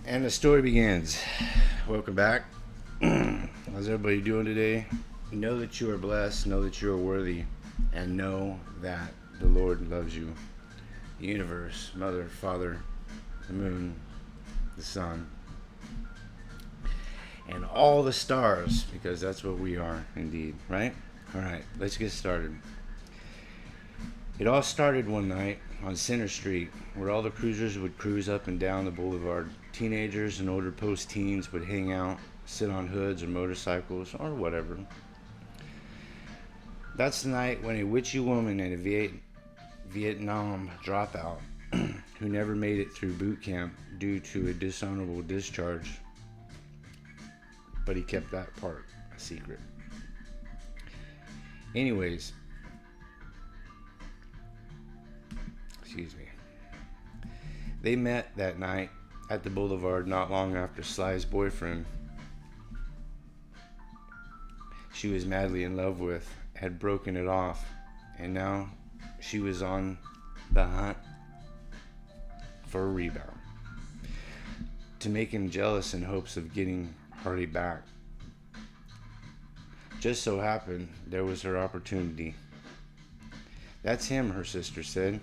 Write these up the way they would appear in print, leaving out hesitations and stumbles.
And the story begins. Welcome back. How's everybody doing today? Know that you are blessed, know that you are worthy, and know that the Lord loves you. The universe, Mother, Father, the moon, the sun, and all the stars, because that's what we are indeed, right? Alright, let's get started. It all started one night on Center Street, where all the cruisers would cruise up and down the boulevard. Teenagers and older post-teens would hang out, sit on hoods or motorcycles or whatever. That's the night when a witchy woman and a Vietnam dropout who never made it through boot camp due to a dishonorable discharge, but he kept that part a secret. Anyways, excuse me. They met that night at the boulevard not long after Sly's boyfriend she was madly in love with had broken it off, and now she was on the hunt for a rebound to make him jealous in hopes of getting Harley back. Just so happened there was her opportunity. "That's him," her sister said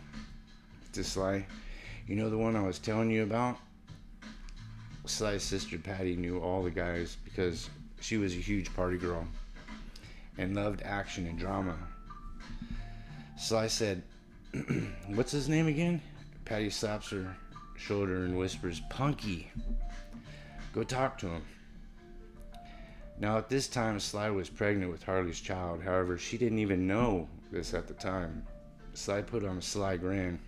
to Sly. "You know the one I was telling you about?" Sly's sister Patty knew all the guys because she was a huge party girl and loved action and drama. Sly said, "What's his name again?" Patty slaps her shoulder and whispers, "Punky. Go talk to him." Now at this time, Sly was pregnant with Harley's child. However, she didn't even know this at the time. Sly put on a sly grin,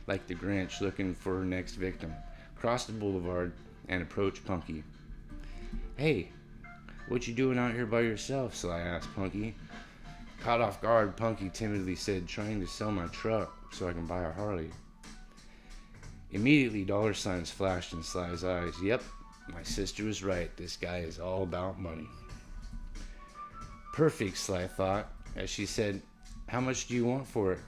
like the Grinch looking for her next victim, crossed the boulevard and approached Punky. "Hey, what you doing out here by yourself?" Sly asked Punky. Caught off guard, Punky timidly said, "Trying to sell my truck so I can buy a Harley." Immediately, dollar signs flashed in Sly's eyes. Yep, my sister was right. This guy is all about money. Perfect, Sly thought, as she said, "How much do you want for it?"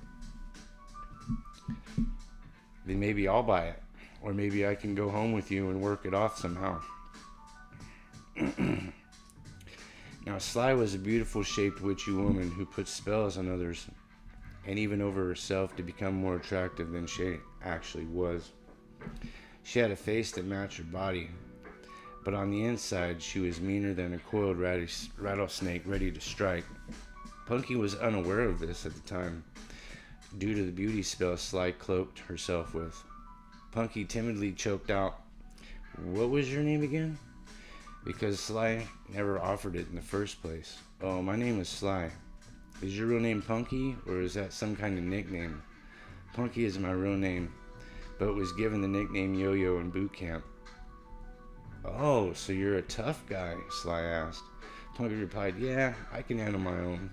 "Then maybe I'll buy it. Or maybe I can go home with you and work it off somehow." Now, Sly was a beautiful shaped witchy woman who put spells on others and even over herself to become more attractive than she actually was. She had a face that matched her body, but on the inside she was meaner than a coiled rattlesnake ready to strike. Punky was unaware of this at the time, due to the beauty spell Sly cloaked herself with. Punky timidly choked out, "What was your name again?" Because Sly never offered it in the first place. "Oh, my name is Sly. Is your real name Punky, or is that some kind of nickname?" "Punky is my real name, but was given the nickname Yo-Yo in boot camp." "Oh, so you're a tough guy?" Sly asked. Punky replied, "Yeah, I can handle my own.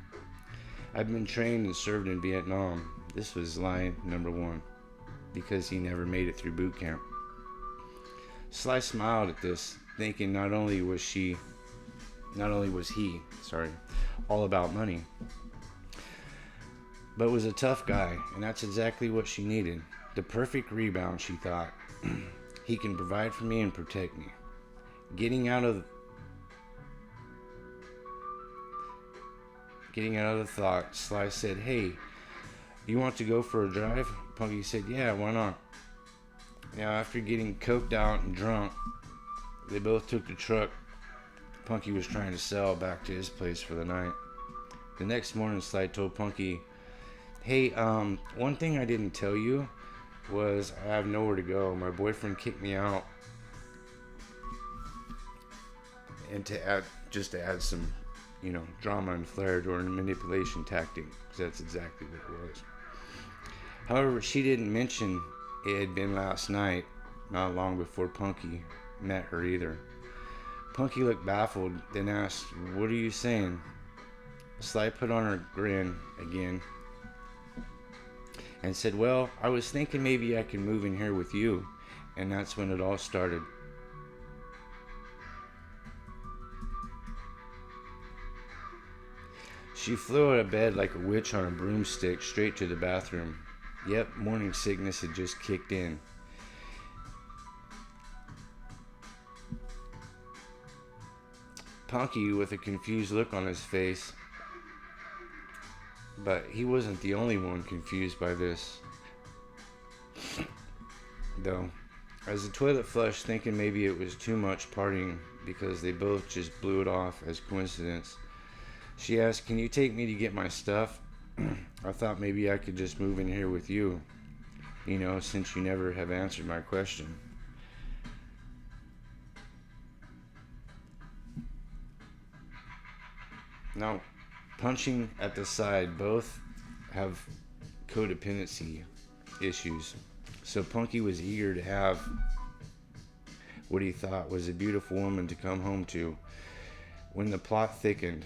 I've been trained and served in Vietnam." This was lie number one, because he never made it through boot camp. Sly smiled at this, thinking not only was he, all about money, but was a tough guy, and that's exactly what she needed. The perfect rebound, she thought. He can provide for me and protect me. Getting out of the thought, Sly said, "Hey, you want to go for a drive?" Punky said, "Yeah, why not?" Now, after getting coked out and drunk, they both took the truck Punky was trying to sell back to his place for the night. The next morning, Sly told Punky, "Hey, one thing I didn't tell you was I have nowhere to go. My boyfriend kicked me out, and to add some, drama and flair during a manipulation tactic, because that's exactly what it was." However, she didn't mention it had been last night, not long before Punky met her either. Punky looked baffled, then asked, "What are you saying?" Sly put on her grin again and said, "Well, I was thinking maybe I could move in here with you." And that's when it all started. She flew out of bed like a witch on a broomstick straight to the bathroom. Yep, morning sickness had just kicked in. Punky with a confused look on his face. But he wasn't the only one confused by this, though. As the toilet flushed, thinking maybe it was too much partying because they both just blew it off as coincidence, she asked, "Can you take me to get my stuff? I thought maybe I could just move in here with you, since you never have answered my question." Now, punching at the side, both have codependency issues. So Punky was eager to have what he thought was a beautiful woman to come home to when the plot thickened.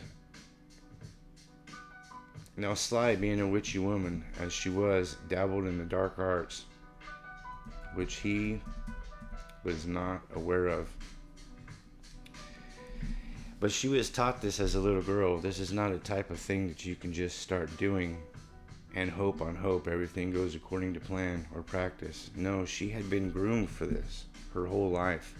Now Sly, being a witchy woman as she was, dabbled in the dark arts, which he was not aware of. But she was taught this as a little girl. This is not a type of thing that you can just start doing and hope on hope everything goes according to plan or practice. No, she had been groomed for this her whole life.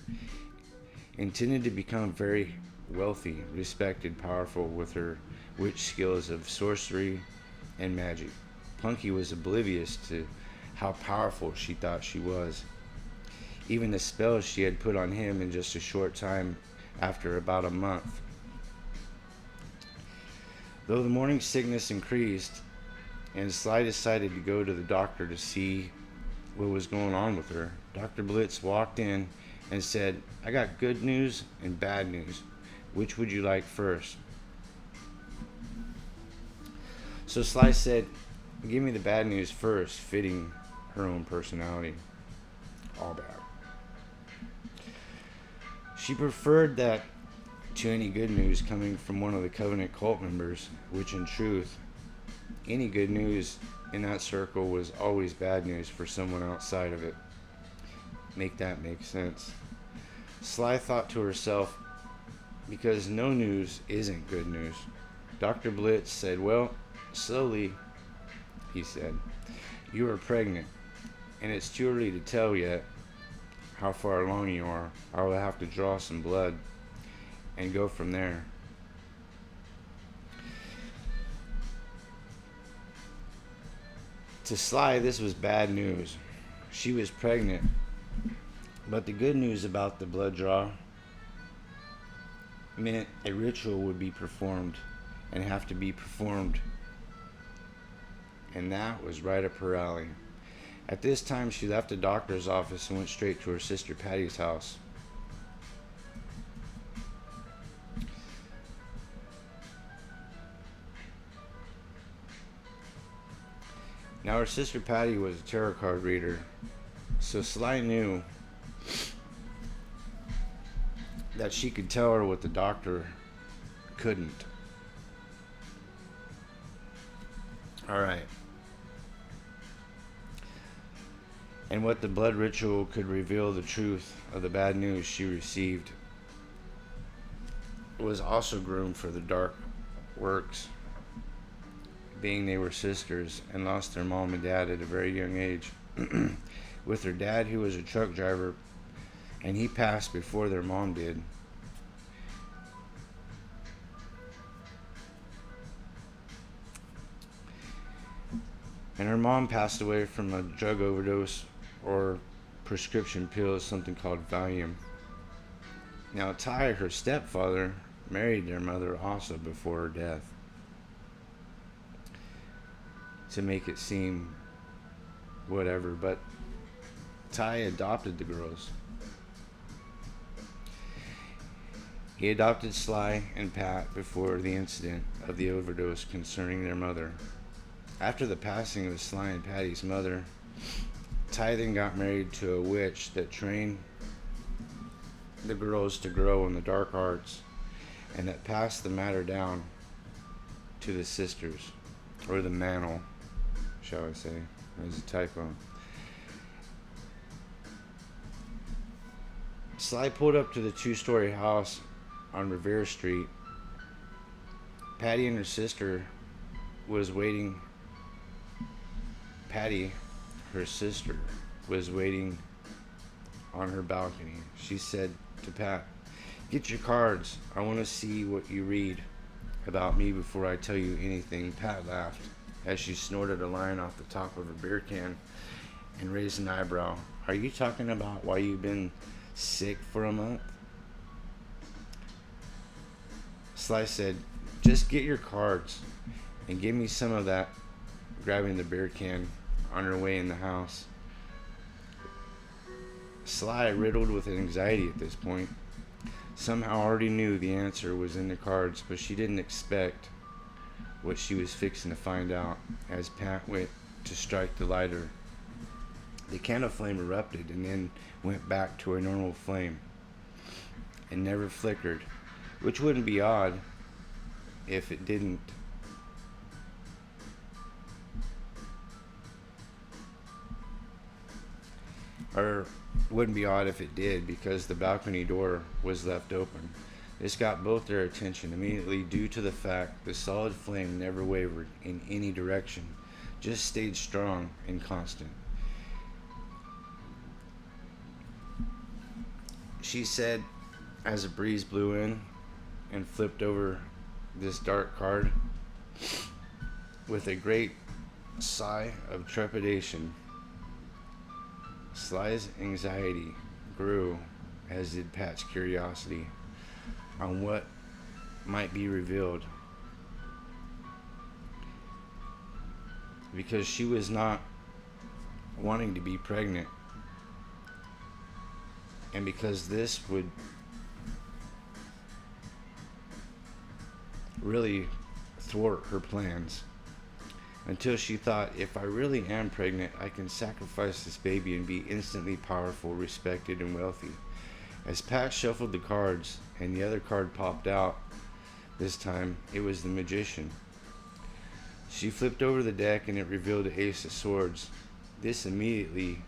Intended to become very wealthy, respected, powerful with her witch skills of sorcery and magic. Punky was oblivious to how powerful she thought she was. Even the spells she had put on him in just a short time after about a month. Though the morning sickness increased, and Sly decided to go to the doctor to see what was going on with her, Dr. Blitz walked in and said, "I got good news and bad news. Which would you like first?" So Sly said, "Give me the bad news first," fitting her own personality. All bad. She preferred that to any good news coming from one of the Covenant cult members, which in truth, any good news in that circle was always bad news for someone outside of it. Make that make sense. Sly thought to herself, because no news isn't good news. Dr. Blitz said, "Well, slowly," he said, "you are pregnant, and it's too early to tell yet how far along you are. I will have to draw some blood and go from there." To Sly, this was bad news. She was pregnant, but the good news about the blood draw meant a ritual would be performed and have to be performed, and that was right up her alley. At this time, she left the doctor's office and went straight to her sister Patty's house. Now, her sister Patty was a tarot card reader, so Sly knew that she could tell her what the doctor couldn't. Alright. And what the blood ritual could reveal the truth of the bad news she received. Was also groomed for the dark works, being they were sisters and lost their mom and dad at a very young age. With her dad, who was a truck driver, and he passed before their mom did. And her mom passed away from a drug overdose or prescription pills, something called Valium. Now, Ty, her stepfather, married their mother also before her death, to make it seem whatever, but Ty adopted the girls. He adopted Sly and Pat before the incident of the overdose concerning their mother. After the passing of Sly and Patty's mother, Ty then got married to a witch that trained the girls to grow in the dark arts and that passed the matter down to the sisters, or the mantle, shall I say. There's a typo. Sly pulled up to the two-story house on Revere Street. Patty and her sister was waiting. Patty, her sister, was waiting on her balcony. She said to Pat, Get your cards. I want to see what you read about me before I tell you anything. Pat laughed as she snorted a line off the top of her beer can and raised an eyebrow. Are you talking about why you've been sick for a month? Sly said, just get your cards and give me some of that, grabbing the beer can on her way in the house. Sly, riddled with anxiety at this point, somehow already knew the answer was in the cards, but she didn't expect what she was fixing to find out. As Pat went to strike the lighter, the candle flame erupted and then went back to a normal flame and never flickered, which wouldn't be odd if it didn't. Or wouldn't be odd if it did, because the balcony door was left open. This got both their attention immediately due to the fact the solid flame never wavered in any direction, just stayed strong and constant. She said as a breeze blew in and flipped over this dark card with a great sigh of trepidation. Sly's anxiety grew, as did Pat's curiosity on what might be revealed, because she was not wanting to be pregnant, and because this would really thwart her plans. Until she thought, if I really am pregnant, I can sacrifice this baby and be instantly powerful, respected, and wealthy. As Pat shuffled the cards and the other card popped out, this time it was the magician. She flipped over the deck and it revealed the Ace of Swords. This immediately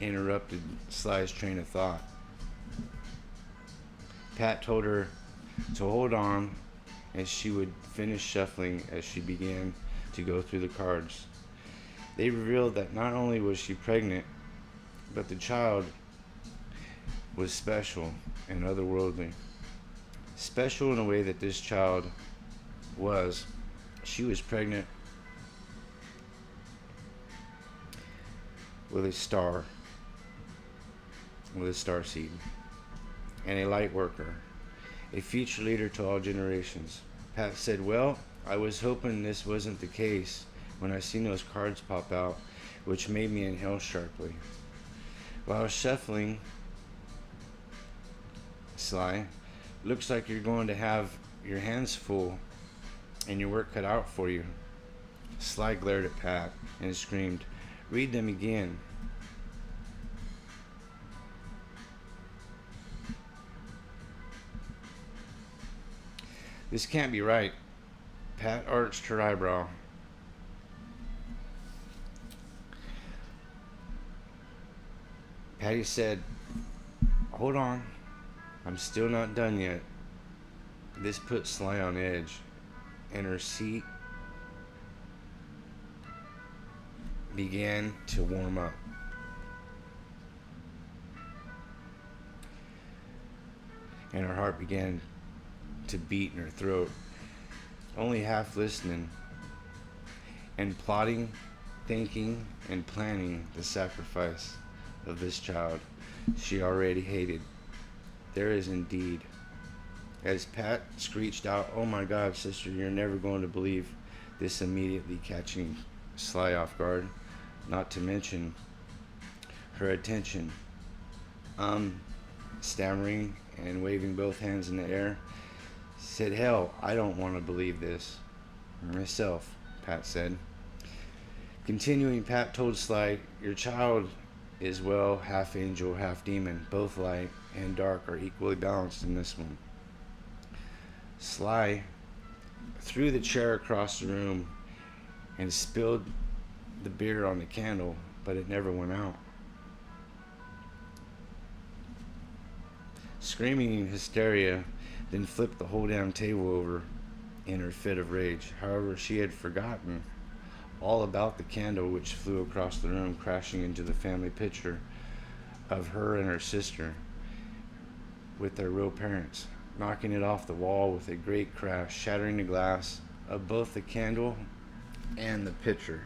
interrupted Sly's train of thought. Pat told her to hold on as she would finish shuffling as she began to go through the cards. They revealed that not only was she pregnant, but the child was special and otherworldly. Special in a way that this child was. She was pregnant with a star seed, and a light worker, a future leader to all generations. Pat said, well, I was hoping this wasn't the case when I seen those cards pop out, which made me inhale sharply. While shuffling, Sly, looks like you're going to have your hands full and your work cut out for you. Sly glared at Pat and screamed, read them again. This can't be right. Pat arched her eyebrow. Patty said, hold on, I'm still not done yet. This put Sly on edge, and her seat began to warm up. And her heart began to beat in her throat. Only half listening and plotting, thinking, and planning the sacrifice of this child she already hated. There is indeed. As Pat screeched out, oh my God, sister, you're never going to believe this, immediately catching Sly off guard, not to mention her attention. Stammering and waving both hands in the air, said, hell, I don't want to believe this myself, Pat said. Continuing, Pat told Sly, your child is, well, half angel, half demon. Both light and dark are equally balanced in this one. Sly threw the chair across the room and spilled the beer on the candle, but it never went out. Screaming in hysteria, then flipped the whole damn table over in her fit of rage. However, she had forgotten all about the candle, which flew across the room, crashing into the family picture of her and her sister with their real parents. knocking it off the wall with a great crash, shattering the glass of both the candle and the pitcher.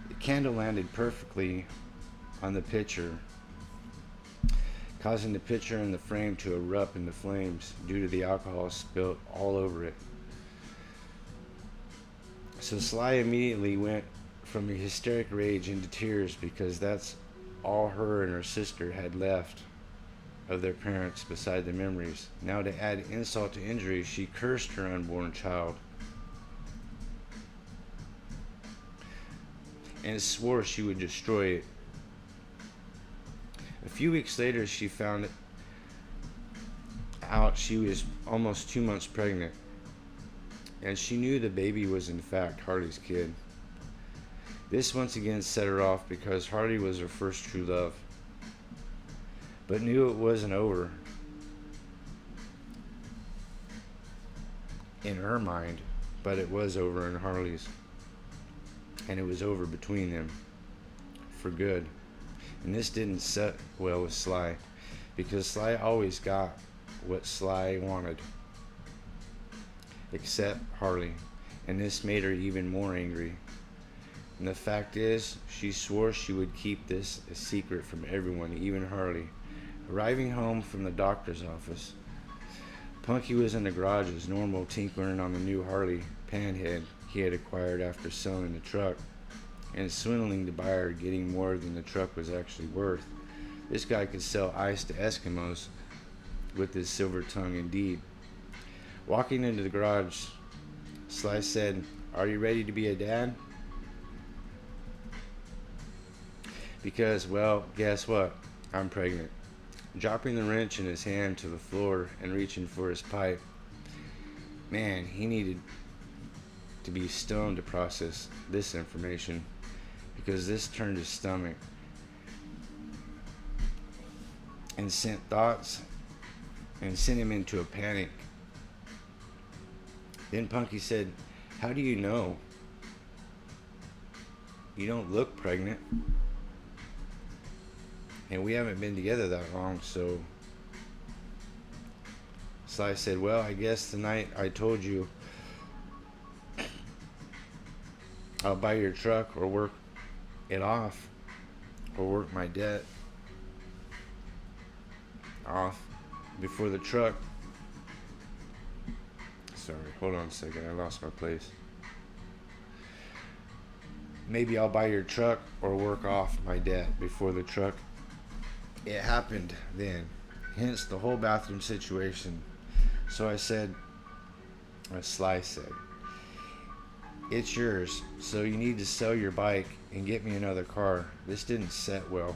The candle landed perfectly on the pitcher, causing the pitcher and the frame to erupt into flames due to the alcohol spilt all over it. So Sly immediately went from a hysteric rage into tears because that's all her and her sister had left of their parents beside the memories. Now, to add insult to injury, she cursed her unborn child and swore she would destroy it. A few weeks later, she found out she was almost 2 months pregnant, and she knew the baby was in fact Harley's kid. This once again set her off because Harley was her first true love, but knew it wasn't over in her mind, but it was over in Harley's, and it was over between them for good. And this didn't set well with Sly, because Sly always got what Sly wanted, except Harley, and this made her even more angry. And the fact is, she swore she would keep this a secret from everyone, even Harley. Arriving home from the doctor's office, Punky was in the garage as normal, tinkering on the new Harley Panhead he had acquired after selling the truck and swindling the buyer, getting more than the truck was actually worth. This guy could sell ice to Eskimos with his silver tongue indeed. Walking into the garage, Sly said, "Are you ready to be a dad?" Because, well, guess what? I'm pregnant. Dropping the wrench in his hand to the floor and reaching for his pipe. Man, he needed to be stoned to process this information, because this turned his stomach and sent him into a panic. Then Punky said, "How do you know? You don't look pregnant. And we haven't been together that long, so..." Sly said, "Well, I guess the night I told you I'll buy your truck or work it off, or work my debt off before the truck..." Sorry, hold on a second, I lost my place. "Maybe I'll buy your truck or work off my debt before the truck." It happened then, hence the whole bathroom situation. So I said, as Sly said, "It's yours, so you need to sell your bike and get me another car." This didn't set well,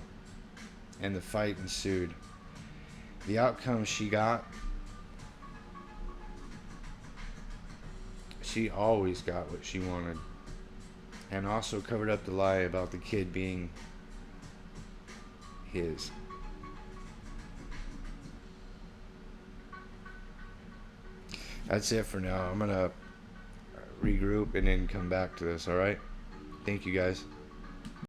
and the fight ensued. The outcome she got, she always got what she wanted, and also covered up the lie about the kid being his. That's it for now. I'm gonna regroup and then come back to this, alright? Thank you guys.